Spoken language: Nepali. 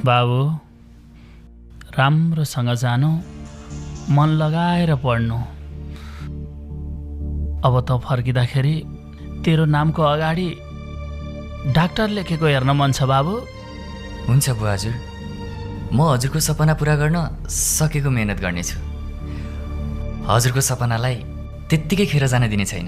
बाबु, राम्रोसँग जानु, मन लगाएर पढ्नु। अब त फर्किँदाखेरि तेरो नामको अगाडि डाक्टर लेखेको हेर्न मन छ बाबु। हुन्छ बुवा हजुर, म हजुरको सपना पुरा गर्न सकेको मेहनत गर्नेछु। हजुरको सपनालाई त्यत्तिकै खेर जान दिने छैन।